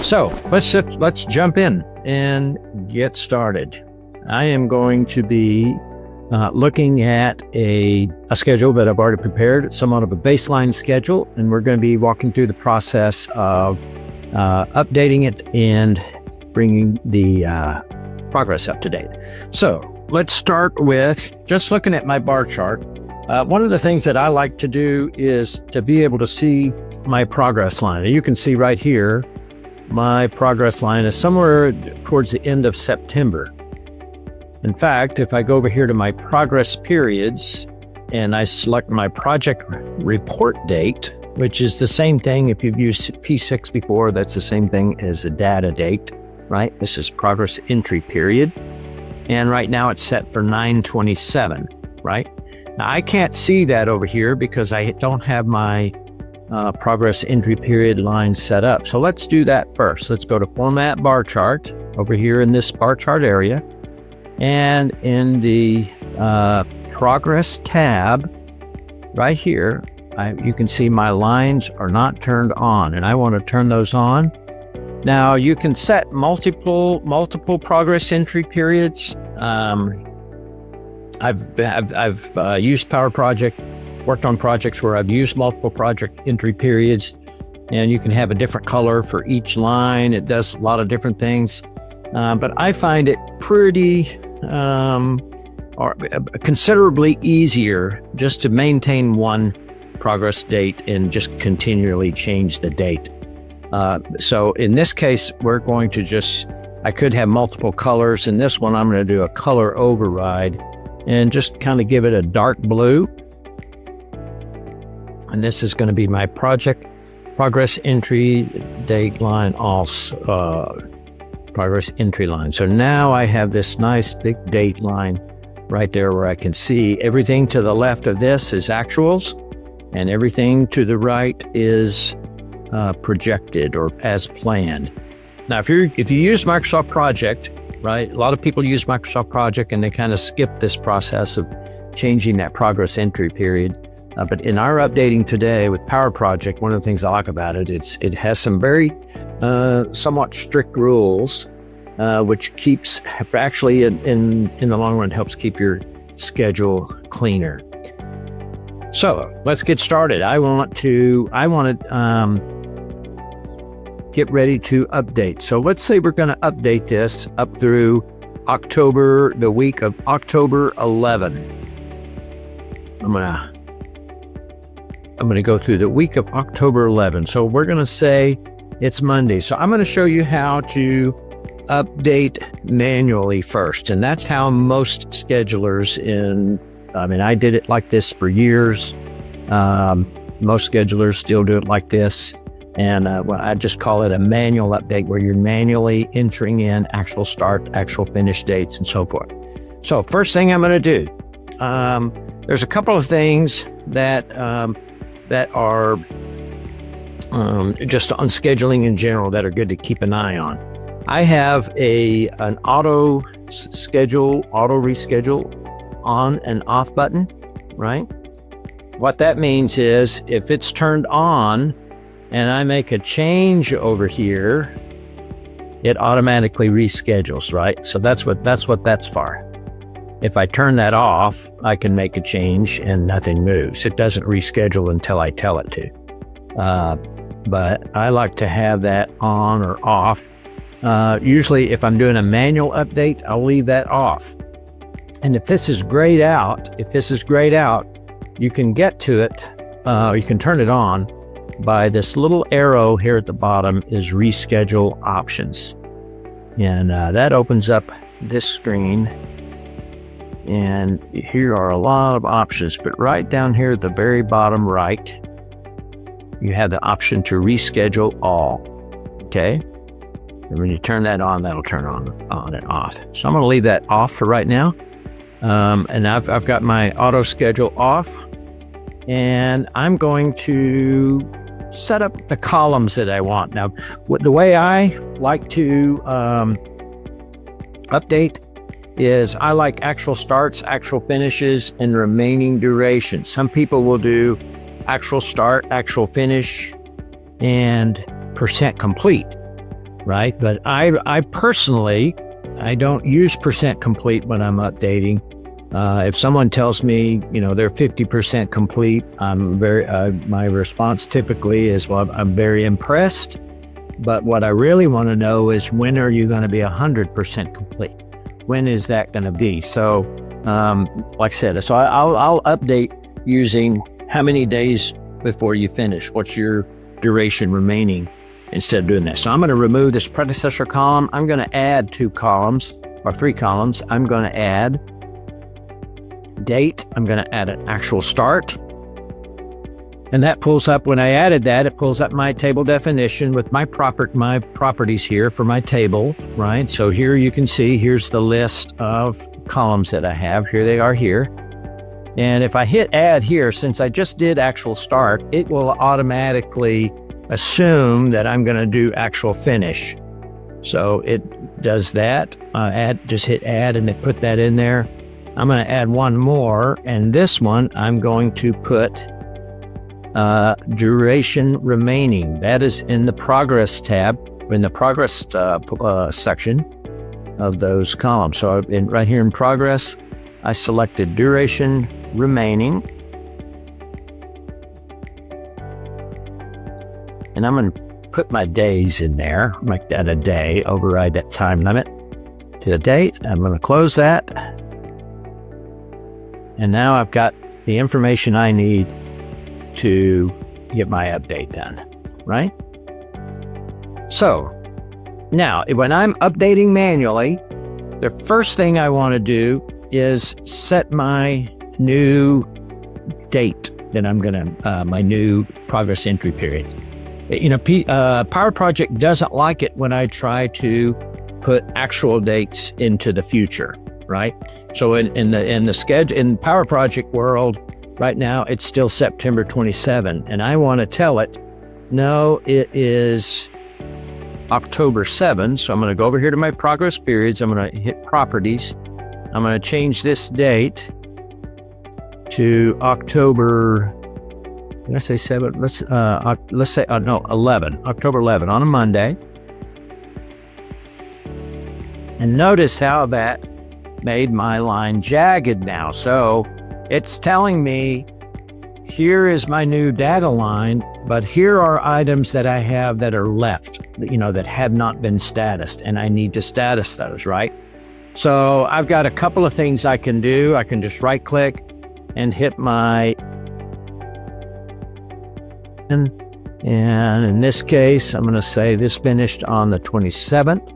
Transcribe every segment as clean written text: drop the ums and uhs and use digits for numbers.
So let's jump in and get started. I am going to be looking at a schedule that I've already prepared. It's somewhat of a baseline schedule, and we're going to be walking through the process of updating it and bringing the progress up to date. So let's start with just looking at my bar chart. One of the things that I like to do is to be able to see my progress line. And you can see right here, my progress line is somewhere towards the end of September. In fact, if I go over here to my progress periods and I select my project report date, which is the same thing, if you've used P6 before, that's the same thing as a data date, right? This is progress entry period. And right now it's set for 9/27, right? Now I can't see that over here because I don't have my progress entry period line set up. So let's do that first. Let's go to Format Bar Chart over here in this bar chart area. And in the Progress tab right here, you can see my lines are not turned on, and I want to turn those on. Now you can set multiple progress entry periods. I've used Powerproject, worked on projects where I've used multiple project entry periods, and you can have a different color for each line. It does a lot of different things, but I find it pretty or considerably easier just to maintain one progress date and just continually change the date. So in this case, we're going to I could have multiple colors. In this one, I'm going to do a color override and just kind of give it a dark blue. And this is going to be my progress entry date line, also progress entry line. So now I have this nice big date line right there where I can see everything to the left of this is actuals and everything to the right is projected or as planned. Now, if you use Microsoft Project, right? A lot of people use Microsoft Project and they kind of skip this process of changing that progress entry period. But in our updating today with Powerproject, one of the things I like about it, it has some very somewhat strict rules, which keeps actually in the long run helps keep your schedule cleaner. So let's get started. I want to get ready to update. So let's say we're going to update this up through the week of October 11. I'm going to go through the week of October 11. So we're going to say it's Monday. So I'm going to show you how to update manually first. And that's how most schedulers I did it like this for years. Most schedulers still do it like this. And I just call it a manual update where you're manually entering in actual start, actual finish dates, and so forth. So first thing I'm going to do, there's a couple of things that are just on scheduling in general that are good to keep an eye on. I have an auto-reschedule on and off button, right? What that means is if it's turned on and I make a change over here, it automatically reschedules, right? So that's what that's for. If I turn that off, I can make a change and nothing moves. It doesn't reschedule until I tell it to. But I like to have that on or off. Usually if I'm doing a manual update, I'll leave that off. And if this is grayed out, you can get to it, you can turn it on by this little arrow here at the bottom is reschedule options. And that opens up this screen. And here are a lot of options, but right down here at the very bottom right, you have the option to reschedule all, okay? And when you turn that on, that'll turn on and off. So I'm gonna leave that off for right now. And I've got my auto schedule off, and I'm going to set up the columns that I want. Now, the way I like to update is I like actual starts, actual finishes, and remaining duration. Some people will do actual start, actual finish, and % complete. right? But I personally, I don't use percent complete when I'm updating. If someone tells me, they're 50% complete, my response typically is, well, I'm very impressed. But what I really want to know is, when are you going to be 100% complete? When is that going to be? So, like I said, so I'll update using how many days before you finish. What's your duration remaining instead of doing that? So I'm going to remove this predecessor column. I'm going to add 2 columns or 3 columns. I'm going to add date. I'm going to add an actual start. And that pulls up, when I added that, it pulls up my table definition with my properties here for my table, right? So here you can see, here's the list of columns that I have. Here they are here. And if I hit add here, since I just did actual start, it will automatically assume that I'm going to do actual finish. So it does that. Just hit add and it put that in there. I'm going to add one more, and this one I'm going to put duration remaining. That is in the progress tab, in the progress section of those columns. So right here in progress, I selected duration remaining. And I'm going to put my days in there, make that a day, override that time limit to the date. I'm going to close that. And now I've got the information I need to get my update done, right? So now when I'm updating manually, the first thing I want to do is set my new date that I'm going to, my new progress entry period. Powerproject doesn't like it when I try to put actual dates into the future, right? So in the schedule, in Powerproject world, right now, it's still September 27, and I want to tell it, no, it is October 7. So I'm going to go over here to my progress periods. I'm going to hit properties. I'm going to change this date to October, did I say 7? Let's say, no, 11, October 11 on a Monday. And notice how that made my line jagged now. So it's telling me, here is my new data line, but here are items that I have that are left, that have not been statused, and I need to status those, right? So I've got a couple of things I can do. I can just right click and hit my, and in this case, I'm going to say this finished on the 27th,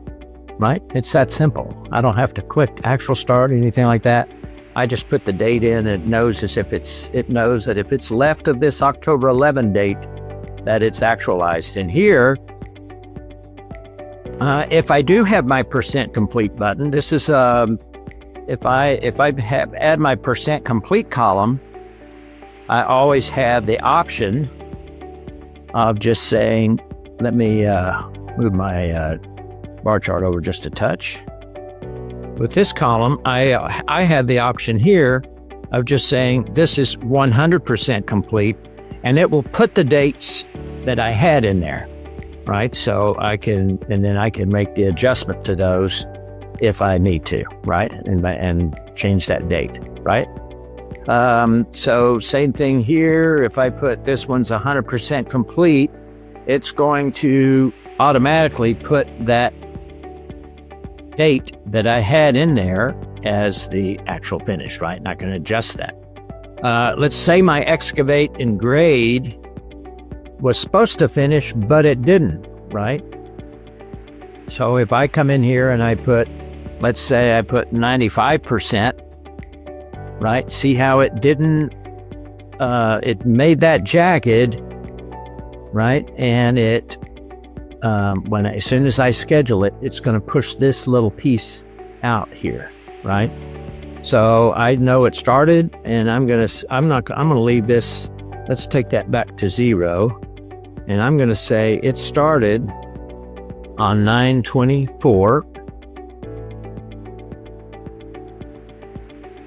right? It's that simple. I don't have to click actual start or anything like that. I just put the date in, and it knows that if it's left of this October 11 date, that it's actualized. And here, if I do have my percent complete button, this is if I add my percent complete column, I always have the option of just saying, let me move my bar chart over just a touch. With this column, I have the option here of just saying this is 100% complete, and it will put the dates that I had in there, right? So then I can make the adjustment to those if I need to, right? And change that date, right? So same thing here. If I put this one's 100% complete, it's going to automatically put that date that I had in there as the actual finish, right? Not going to adjust that. Let's say my excavate and grade was supposed to finish, but it didn't, right? So if I come in here and I put, let's say I put 95%, right? See how it didn't, it made that jagged, right? And it, as soon as I schedule it, it's going to push this little piece out here, right? So I know it started, and I'm going to leave this. Let's take that back to 0. And I'm going to say it started on 9/24.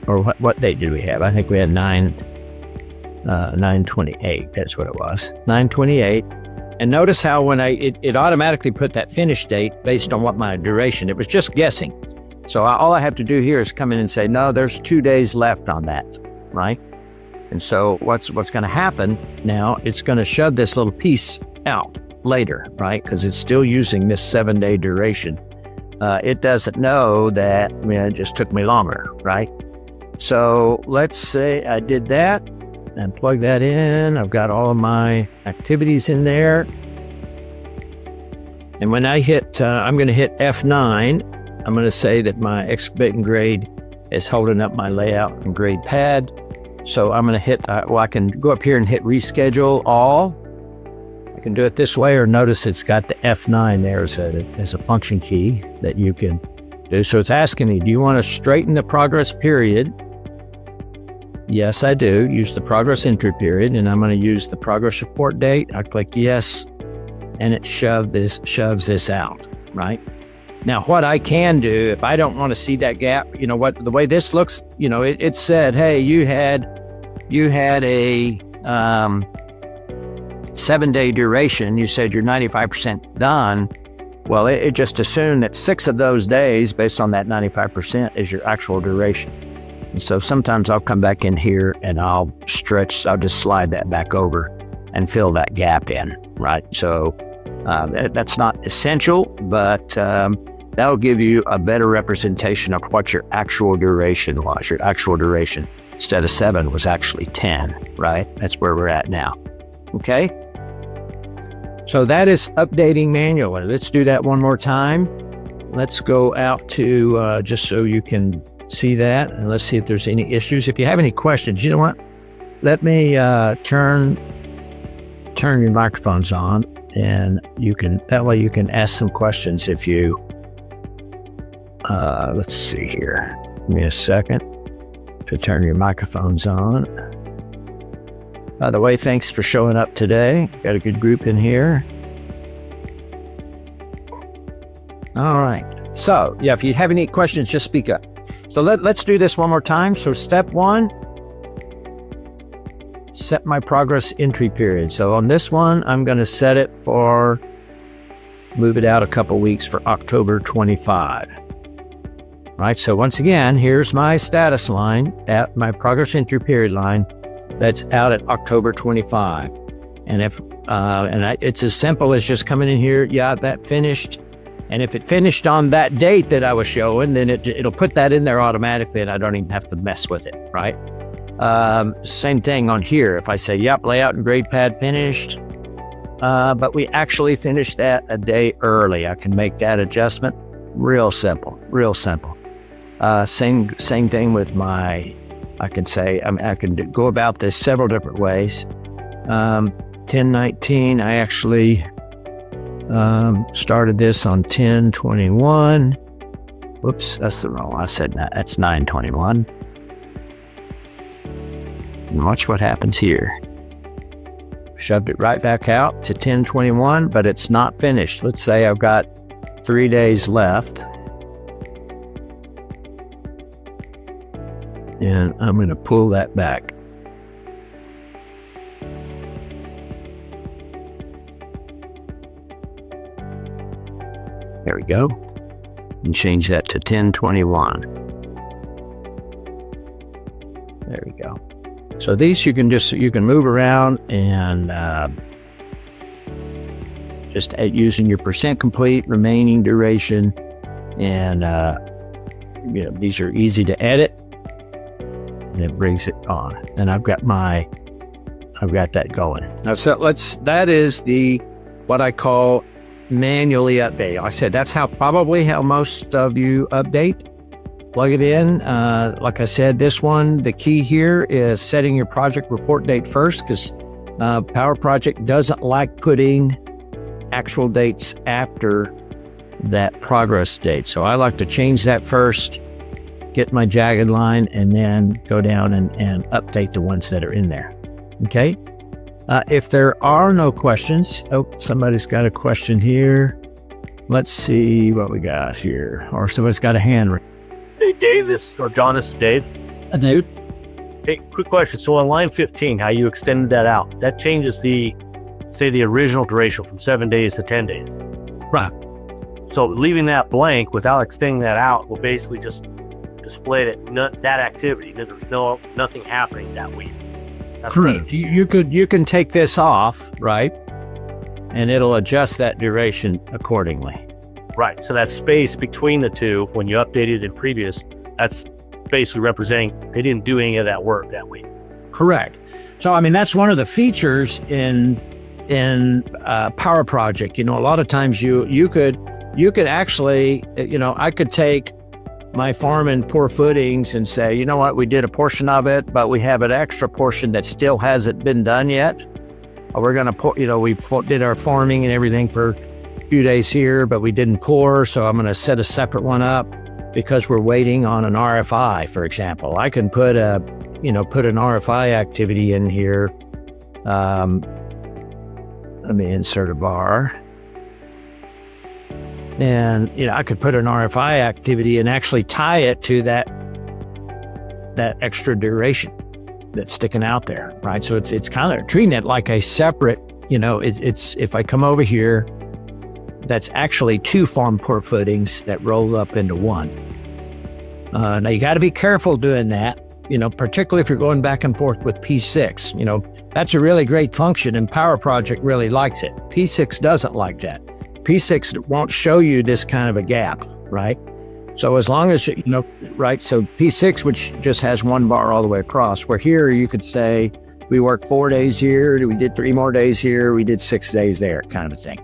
Or what date did we have? I think we had 9/28. That's what it was. 9/28. And notice how when it automatically put that finish date based on what my duration, it was just guessing. So all I have to do here is come in and say, no, there's 2 days left on that, right? And so what's going to happen now, it's going to shove this little piece out later, right? Because it's still using this 7-day duration. It doesn't know that, it just took me longer, right? So let's say I did that and plug that in. I've got all of my activities in there. And when I hit, I'm going to hit F9, I'm going to say that my excavate and grade is holding up my layout and grade pad. So I'm going to hit, I can go up here and hit reschedule all. I can do it this way, or notice it's got the F9 there as a function key that you can do. So it's asking me, do you want to straighten the progress period? Yes, I do. Use the progress entry period, and I'm going to use the progress report date. I click yes, and it shoves this out, right? Now, what I can do, if I don't want to see that gap, the way this looks, it said, hey, you had a 7-day duration. You said you're 95% done. Well, it just assumed that 6 of those days, based on that 95%, is your actual duration. And so sometimes I'll come back in here and I'll just slide that back over and fill that gap in, right? So that's not essential, but that'll give you a better representation of what your actual duration was. Your actual duration, instead of 7, was actually 10, right? That's where we're at now, okay? So that is updating manually. Let's do that one more time. Let's go out to, just so you can see that, and let's see if there's any issues. If you have any questions, you know what? Let me turn your microphones on, and that way you can ask some questions if you, let's see here. Give me a second to turn your microphones on. By the way, thanks for showing up today. Got a good group in here. All right. So, yeah, if you have any questions, just speak up. So let's do this one more time. So step 1, set my progress entry period. So on this one, I'm going to set it for, move it out a couple weeks for October 25. Right. So once again, here's my status line at my progress entry period line. That's out at October 25. And it's as simple as just coming in here. Yeah, that finished. And if it finished on that date that I was showing, then it'll put that in there automatically, and I don't even have to mess with it, right? Same thing on here. If I say, yep, layout and grade pad finished, but we actually finished that a day early, I can make that adjustment. Real simple, real simple. Same thing with I can say, I can go about this several different ways. 1019, I actually started this on 1021. Whoops, that's the wrong. I said that. That's 921. And watch what happens here. Shoved it right back out to 1021, but it's not finished. Let's say I've got 3 days left. And I'm going to pull that back. There we go. And change that to 1021. There we go. So these you can move around and just using your percent complete, remaining duration, and these are easy to edit, and it brings it on. And I've got that going now. So that is what I call manually update. I said that's probably how most of you update. Plug it in. Like I said, this one, the key here is setting your project report date first, because Powerproject doesn't like putting actual dates after that progress date. So I like to change that first, get my jagged line, and then go down and update the ones that are in there. Okay. If there are no questions, somebody's got a question here. Let's see what we got here. Or somebody's got a hand raised. Hey, Dave, this is Dave. Dude. Hey, quick question. So on line 15, how you extended that out, that changes the say the original duration from 7 days to 10 days. Right. So leaving that blank without extending that out will basically just display that activity. There's nothing happening that week. That's Correct. You can take this off, right? And it'll adjust that duration accordingly. Right. So that space between the two, when you updated in previous, that's basically representing they didn't do any of that work that week. Correct. So, I mean, that's one of the features in Powerproject. You know, a lot of times you could actually, you know, I could take my farm and poor footings and say, you know what, we did a portion of it, but we have an extra portion that still hasn't been done yet. We're going to put, you know, we did our farming and everything for a few days here, but we didn't pour. So I'm going to set a separate one up because we're waiting on an RFI, for example. I can put an RFI activity in here. Let me insert a bar. And, you know, I could put an RFI activity and actually tie it to that extra duration that's sticking out there, right? So it's kind of treating it like a separate, you know, it's if I come over here, that's actually two farm poor footings that roll up into one. Now you got to be careful doing that, you know, particularly if you're going back and forth with P6. You know, that's a really great function and Powerproject really likes it. P6 doesn't like that. P6 won't show you this kind of a gap, right? So as long as, you know, right, so P6, which just has one bar all the way across, where here you could say, we worked 4 days here, we did 3 more days here, we did 6 days there, kind of a thing.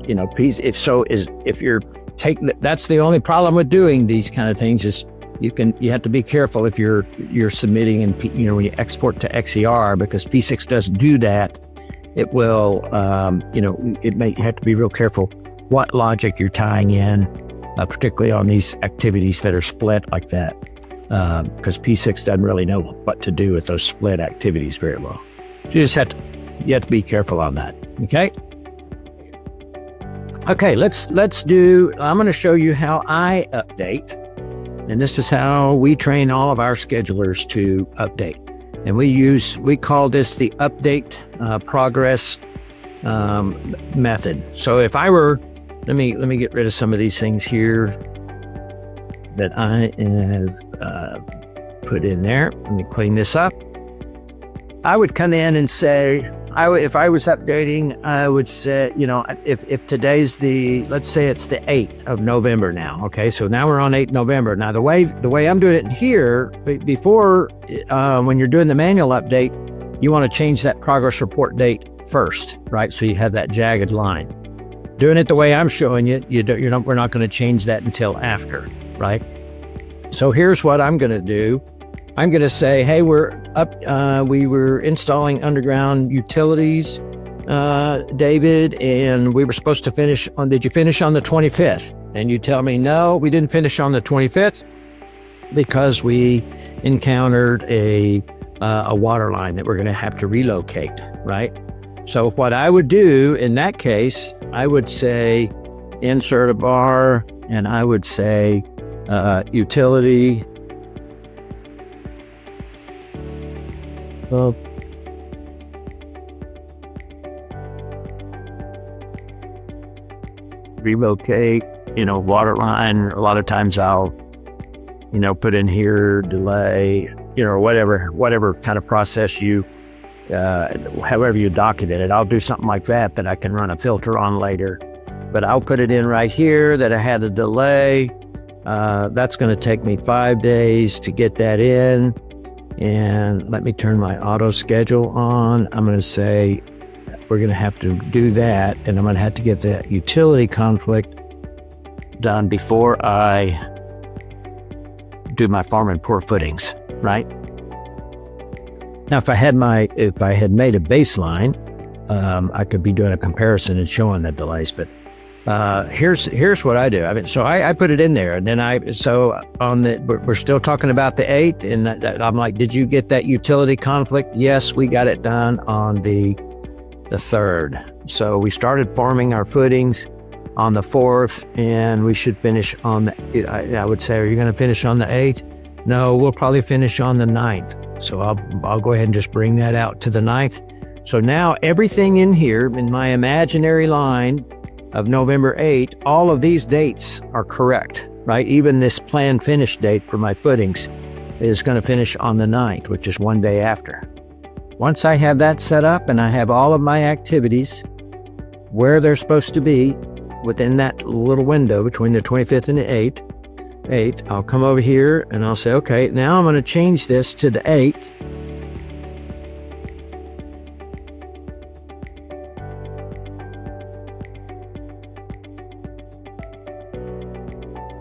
You know, if you're taking, that's the only problem with doing these kind of things is you have to be careful if you're submitting and, you know, when you export to XER, because P6 doesn't do that. It will, you know, you have to be real careful what logic you're tying in, particularly on these activities that are split like that, because P6 doesn't really know what to do with those split activities very well. So you have to be careful on that. Okay. Okay, I'm going to show you how I update, and this is how we train all of our schedulers to update. And we call this the update progress method. So if I were, let me get rid of some of these things here that I have put in there. Let me clean this up. I would come in and say, if I was updating, I would say, you know, if today's let's say it's the 8th of November now. Okay, so now we're on 8th November. Now the way I'm doing it in here, before when you're doing the manual update, you want to change that progress report date first, right? So you have that jagged line. Doing it the way I'm showing you, we're not going to change that until after, right? So here's what I'm going to do. I'm going to say, hey, we're up. We were installing underground utilities, David, and we were supposed to finish on. Did you finish on the 25th? And you tell me, no, we didn't finish on the 25th because we encountered a water line that we're going to have to relocate, right? So what I would do in that case, I would say, insert a bar, and I would say utility. Relocate, you know, water line. A lot of times I'll, you know, put in here delay, you know, whatever kind of process you, however you document it. I'll do something like that I can run a filter on later. But I'll put it in right here that I had a delay. That's going to take me 5 days to get that in. And let me turn my auto schedule on. I'm going to say we're going to have to do that, and I'm going to have to get the utility conflict done before I do my farm and poor footings, right? Now, if I had made a baseline, I could be doing a comparison and showing the delays, but here's what I do. I mean, so I put it in there, and then we're still talking about the 8th, and I'm like, did you get that utility conflict? Yes, we got it done on the 3rd. So we started farming our footings on the 4th, and we should finish on I would say, are you going to finish on the 8th? No, we'll probably finish on the 9th. So I'll go ahead and just bring that out to the 9th. So now everything in here in my imaginary line of November 8, all of these dates are correct, right? Even this planned finish date for my footings is going to finish on the 9th, which is one day after. Once I have that set up and I have all of my activities where they're supposed to be within that little window between the 25th and the 8th, I'll come over here and I'll say, okay, now I'm going to change this to the 8th.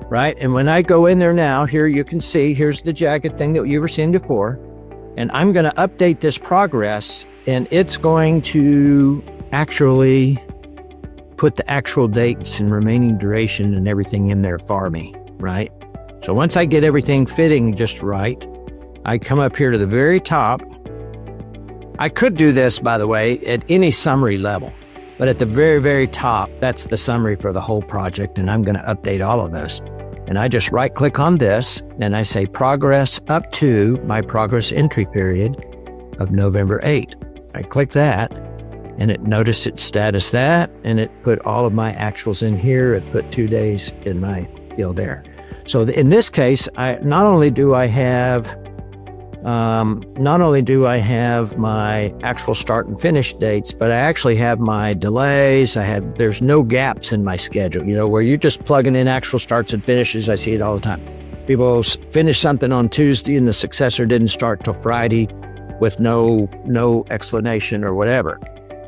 Right, and when I go in there now, here you can see, here's the jagged thing that you were seeing before, and I'm going to update this progress, and it's going to actually put the actual dates and remaining duration and everything in there for me, right? So once I get everything fitting just right, I come up here to the very top. I could do this, by the way, at any summary level, but at the very, very top, that's the summary for the whole project, and I'm going to update all of those. And I just right click on this and I say progress up to my progress entry period of November 8. I click that and it noticed its status that, and it put all of my actuals in here. It put 2 days in my deal there. So in this case, not only do I have my actual start and finish dates, but I actually have my delays. There's no gaps in my schedule, where you're just plugging in actual starts and finishes. I see it all the time. People finish something on Tuesday and the successor didn't start till Friday with no explanation or whatever.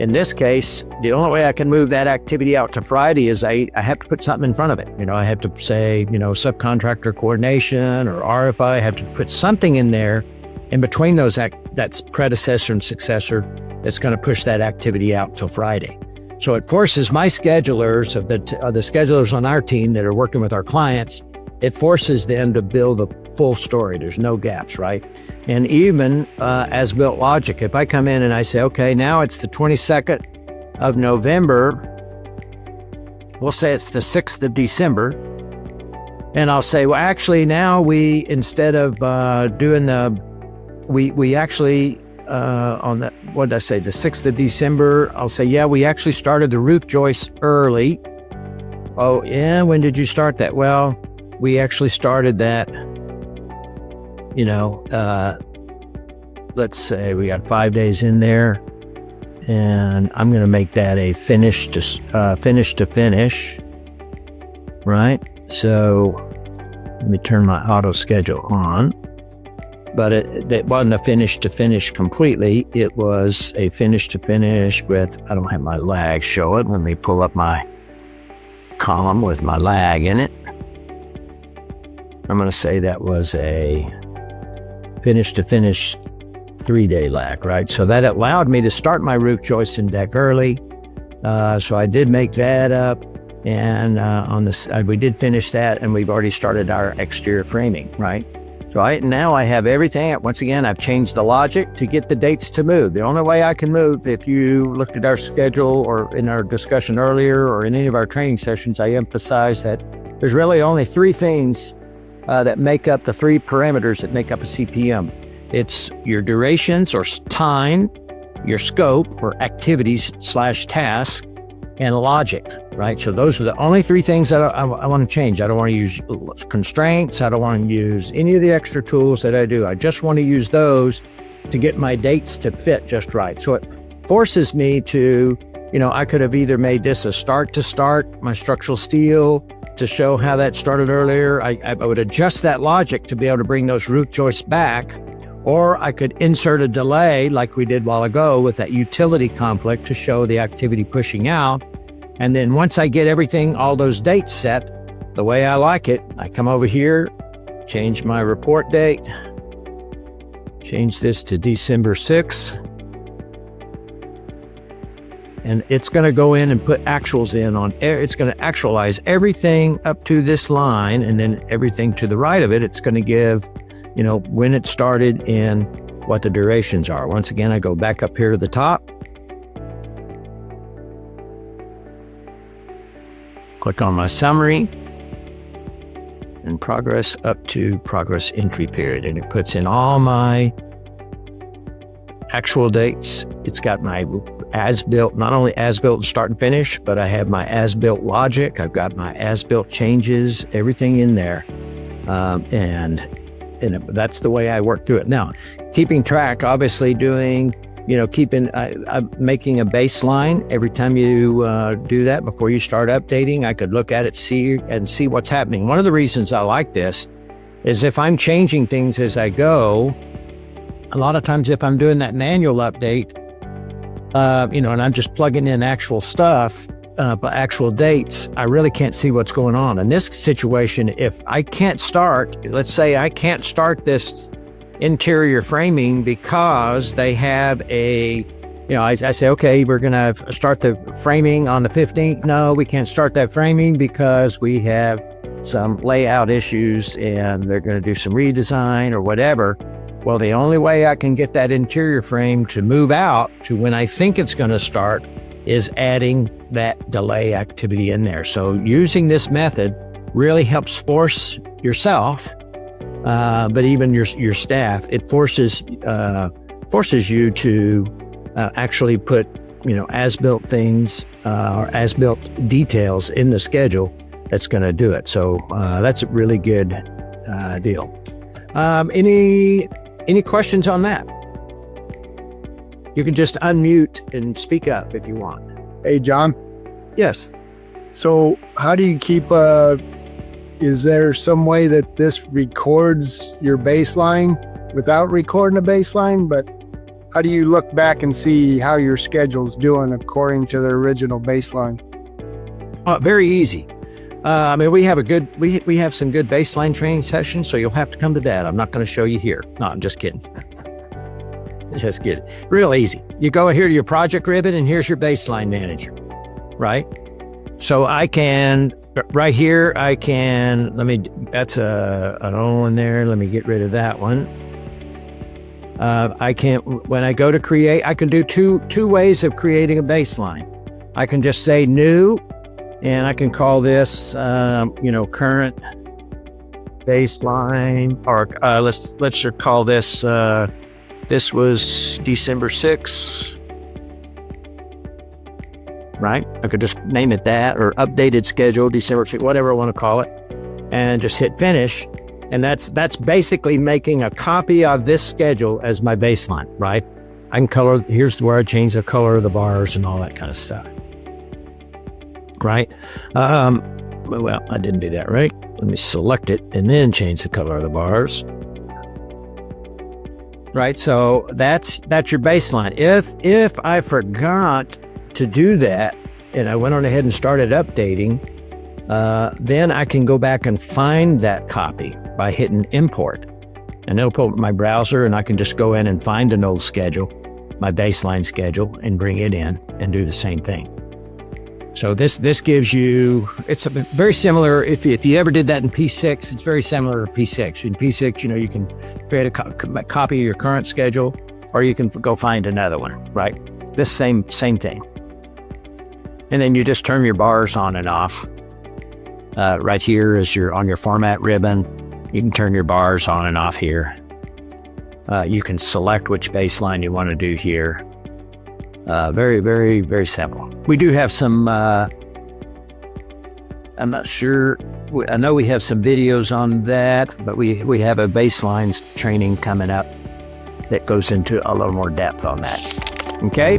In this case, the only way I can move that activity out to Friday is I have to put something in front of it. I have to say, subcontractor coordination or RFI. I have to put something in there in between those, that's predecessor and successor, that's going to push that activity out till Friday. So it forces my schedulers, of the schedulers on our team that are working with our clients, it forces them to build a full story. There's no gaps, right? And even as built logic, if I come in and I say, okay, now it's the 22nd of November, we'll say it's the 6th of December, and I'll say, well, actually now we, instead of doing we actually, on the, what did I say, the 6th of December, I'll say, yeah, we actually started the roof joist early. Oh, yeah, when did you start that? Well, we actually started that, let's say we got 5 days in there, and I'm going to make that a finish to finish, right? So let me turn my auto schedule on. But it wasn't a finish to finish completely. It was a finish to finish with, I don't have my lag show it. Let me pull up my column with my lag in it. I'm going to say that was a finish to finish 3-day lag, right? So that allowed me to start my roof joist and deck early. So I did make that up, and we did finish that, and we've already started our exterior framing, right? So now I have everything. Once again, I've changed the logic to get the dates to move. The only way I can move, if you looked at our schedule or in our discussion earlier or in any of our training sessions, I emphasize that there's really only 3 things that make up the 3 parameters that make up a CPM. It's your durations or time, your scope or activities/tasks, and logic, right? So those are the only 3 things that I want to change. I don't want to use constraints. I don't want to use any of the extra tools that I do. I just want to use those to get my dates to fit just right. So it forces me to, I could have either made this a start to start, my structural steel, to show how that started earlier. I would adjust that logic to be able to bring those roof joists back, or I could insert a delay like we did a while ago with that utility conflict to show the activity pushing out. And then once I get everything, all those dates set the way I like it, I come over here, change my report date, change this to December 6th. And it's going to go in and put actuals in on, it's going to actualize everything up to this line, and then everything to the right of it, it's going to give, when it started and what the durations are. Once again, I go back up here to the top, click on my summary, and progress up to progress entry period. And it puts in all my actual dates. It's got my as-built, not only as-built start and finish, but I have my as-built logic. I've got my as-built changes, everything in there. And that's the way I work through it. Now, keeping track, obviously doing, making a baseline every time you do that before you start updating. I could look at it, see what's happening. One of the reasons I like this is if I'm changing things as I go, a lot of times if I'm doing that manual update, and I'm just plugging in actual stuff, but actual dates, I really can't see what's going on. In this situation, if I can't start, let's say I can't start this interior framing because they have I say, okay, we're going to start the framing on the 15th. No, we can't start that framing because we have some layout issues and they're going to do some redesign or whatever. Well, the only way I can get that interior frame to move out to when I think it's going to start is adding that delay activity in there. So using this method really helps force yourself, but even your staff. It forces you to actually put as-built things or as-built details in the schedule that's going to do it. So that's a really good deal. Any questions on that? You can just unmute and speak up if you want. Hey, John. Yes. So how do you keep is there some way that this records your baseline without recording a baseline? But how do you look back and see how your schedule's doing according to the original baseline? Very easy. We have we have some good baseline training sessions, so you'll have to come to that. I'm not going to show you here. No, I'm just kidding. Just kidding. Real easy. You go here to your project ribbon, and here's your baseline manager, right? So I can, right here, that's an old one there. Let me get rid of that one. When I go to create, I can do two ways of creating a baseline. I can just say new, and I can call this, current baseline, or let's just call this, this was December 6th, right? I could just name it that, or updated schedule, December 6th, whatever I want to call it, and just hit finish. And that's basically making a copy of this schedule as my baseline, right? I can color, here's where I change the color of the bars and all that kind of stuff, right? Well, I didn't do that, right? Let me select it and then change the color of the bars. Right, so that's your baseline. If I forgot to do that and I went on ahead and started updating, then I can go back and find that copy by hitting import. And it'll pull up my browser and I can just go in and find an old schedule, my baseline schedule, and bring it in and do the same thing. So this gives you, it's very similar, if you ever did that in P6, it's very similar to P6. In P6, you can create a copy of your current schedule, or you can go find another one, right? This same thing. And then you just turn your bars on and off. Right here is on your format ribbon. You can turn your bars on and off here. You can select which baseline you want to do here. Very, very, very simple. We do have some, I'm not sure, I know we have some videos on that, but we have a baselines training coming up that goes into a little more depth on that. Okay?